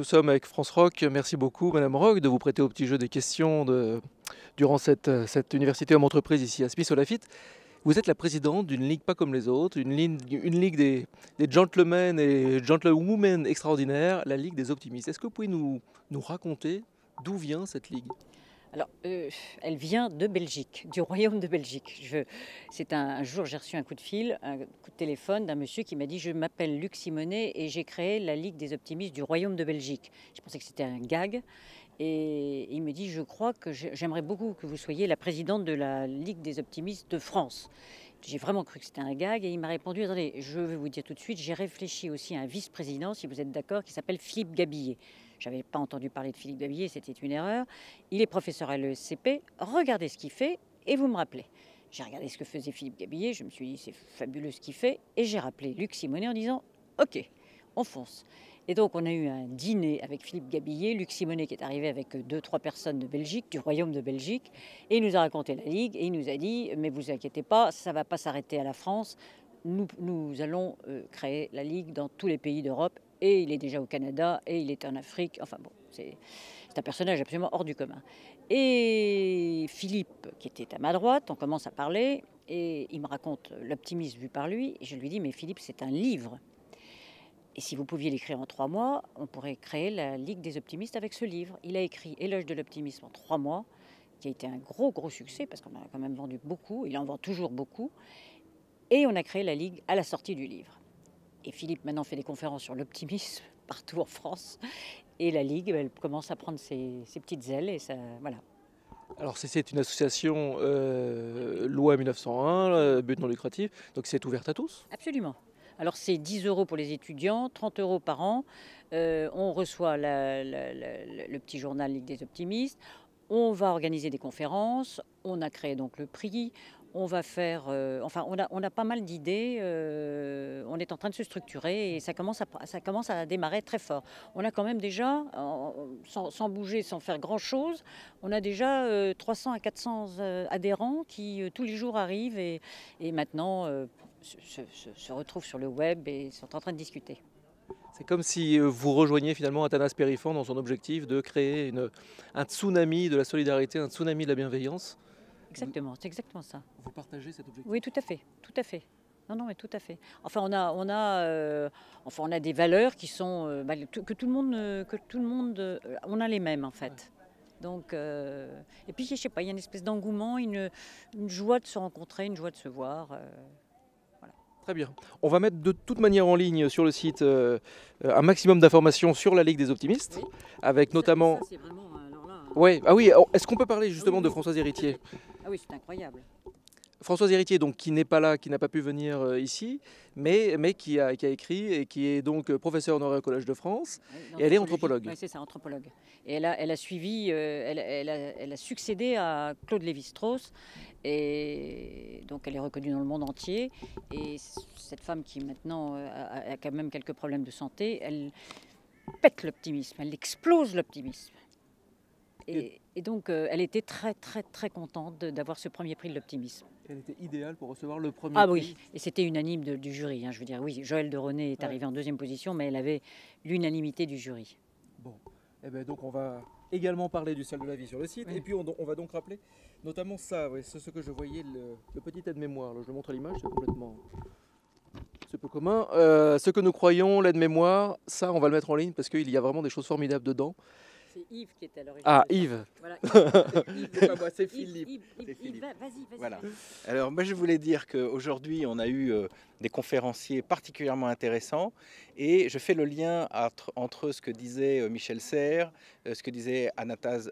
nous sommes avec France Rock. Merci beaucoup, Madame Rock, de vous prêter au petit jeu des questions durant cette université homme-entreprise ici à Smith-au-Lafitte. Vous êtes la présidente d'une ligue pas comme les autres, une ligue des gentlemen et gentlewomen extraordinaires, la Ligue des optimistes. Est-ce que vous pouvez nous raconter d'où vient cette ligue? Alors, elle vient de Belgique, du royaume de Belgique. Un jour, j'ai reçu un coup de fil, un coup de téléphone d'un monsieur qui m'a dit: je m'appelle Luc Simonet et j'ai créé la Ligue des optimistes du royaume de Belgique. Je pensais que c'était un gag. Et il me dit: je crois que j'aimerais beaucoup que vous soyez la présidente de la Ligue des optimistes de France. J'ai vraiment cru que c'était un gag et il m'a répondu: attendez, je vais vous dire tout de suite, j'ai réfléchi aussi à un vice-président, si vous êtes d'accord, qui s'appelle Philippe Gabillet. Je n'avais pas entendu parler de Philippe Gabillet, c'était une erreur. Il est professeur à l'ESCP, regardez ce qu'il fait et vous me rappelez. J'ai regardé ce que faisait Philippe Gabillet, je me suis dit: c'est fabuleux ce qu'il fait, et j'ai rappelé Luc Simonet en disant: ok, on fonce. Et donc on a eu un dîner avec Philippe Gabillet, Luc Simonet qui est arrivé avec 2-3 personnes de Belgique, du royaume de Belgique, et il nous a raconté la Ligue, et il nous a dit: mais vous inquiétez pas, ça ne va pas s'arrêter à la France, nous allons créer la Ligue dans tous les pays d'Europe, et il est déjà au Canada, et il est en Afrique, enfin bon, c'est un personnage absolument hors du commun. Et Philippe, qui était à ma droite, on commence à parler, et il me raconte l'optimisme vu par lui, et je lui dis: mais Philippe, c'est un livre. Et si vous pouviez l'écrire en 3 mois, on pourrait créer la Ligue des optimistes avec ce livre. Il a écrit Éloge de l'optimisme en 3 mois, qui a été un gros succès, parce qu'on a quand même vendu beaucoup, il en vend toujours beaucoup. Et on a créé la Ligue à la sortie du livre. Et Philippe maintenant fait des conférences sur l'optimisme partout en France. Et la Ligue, elle commence à prendre ses petites ailes, et ça, voilà. Alors c'est une association loi 1901, but non lucratif, donc c'est ouvert à tous? Absolument. Alors c'est 10 € pour les étudiants, 30 € par an. On reçoit le petit journal Ligue des optimistes. On va organiser des conférences. On a créé donc le prix. On va faire, enfin on a pas mal d'idées. On est en train de se structurer et ça commence à démarrer très fort. On a quand même déjà, sans bouger, sans faire grand chose, on a déjà 300 à 400 adhérents qui tous les jours arrivent et maintenant se retrouvent sur le web et sont en train de discuter. C'est comme si vous rejoigniez finalement Athanas Périfan dans son objectif de créer un tsunami de la solidarité, un tsunami de la bienveillance. Exactement, c'est exactement ça. Vous partagez cet objectif? Oui, tout à fait, tout à fait. Non, non, mais tout à fait. Enfin, on a des valeurs qui sont que tout le monde, on a les mêmes en fait. Donc, et puis je sais pas, il y a une espèce d'engouement, une joie de se rencontrer, une joie de se voir. Voilà. Très bien. On va mettre de toute manière en ligne sur le site un maximum d'informations sur la Ligue des optimistes, Oui. avec notamment... Ça, c'est vraiment, alors là, Ouais. Ah oui, est-ce qu'on peut parler justement de Françoise Héritier? Ah oui, c'est incroyable. Françoise Héritier, donc, qui n'est pas là, qui n'a pas pu venir ici, mais qui a écrit et qui est donc professeur honoraire au Collège de France, Oui, et elle est d'anthropologie. anthropologue. Oui, c'est ça, anthropologue. Et elle a suivi, elle a succédé à Claude Lévi-Strauss, et donc elle est reconnue dans le monde entier. Et cette femme qui maintenant a quand même quelques problèmes de santé, elle pète l'optimisme, elle explose l'optimisme. Et donc elle était très contente d'avoir ce premier prix de l'optimisme. Elle était idéale pour recevoir le premier Ah prix. oui, et c'était unanime du jury. Hein, je veux dire, oui, Joël de René est arrivé en deuxième position, mais elle avait l'unanimité du jury. Bon, eh ben donc on va également parler du Salle de la vie sur le site, Oui. et puis on va donc rappeler notamment ça, ouais, c'est ce que je voyais, le petit aide-mémoire. Là, je montre l'image, c'est peu commun. Ce que nous croyons, l'aide-mémoire, ça on va le mettre en ligne parce qu'il y a vraiment des choses formidables dedans. C'est Yves qui est à l'origine. Ah, Yves. Voilà, C'est pas moi, c'est Philippe. C'est Philippe. Vas-y. Voilà. Alors moi je voulais dire qu'aujourd'hui on a eu des conférenciers particulièrement intéressants et je fais le lien entre ce que disait Michel Serres, ce que disait Athanas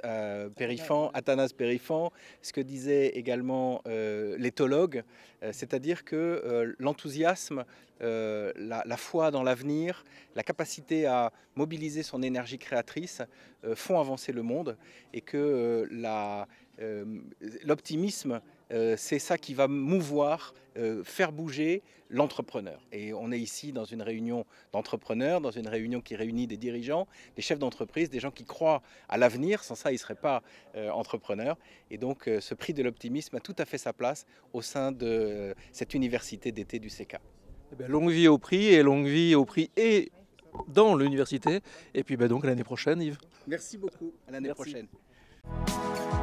Périfan, ce que disait également l'éthologue, c'est-à-dire que l'enthousiasme, la foi dans l'avenir, la capacité à mobiliser son énergie créatrice font avancer le monde et que l'optimisme, c'est ça qui va mouvoir, faire bouger l'entrepreneur. Et on est ici dans une réunion d'entrepreneurs, dans une réunion qui réunit des dirigeants, des chefs d'entreprise, des gens qui croient à l'avenir. Sans ça, ils ne seraient pas entrepreneurs. Et donc, ce prix de l'optimisme a tout à fait sa place au sein de cette université d'été du CK. Eh bien, longue vie au prix et dans l'université. Et puis donc à l'année prochaine, Yves. Merci beaucoup, à l'année Merci. prochaine.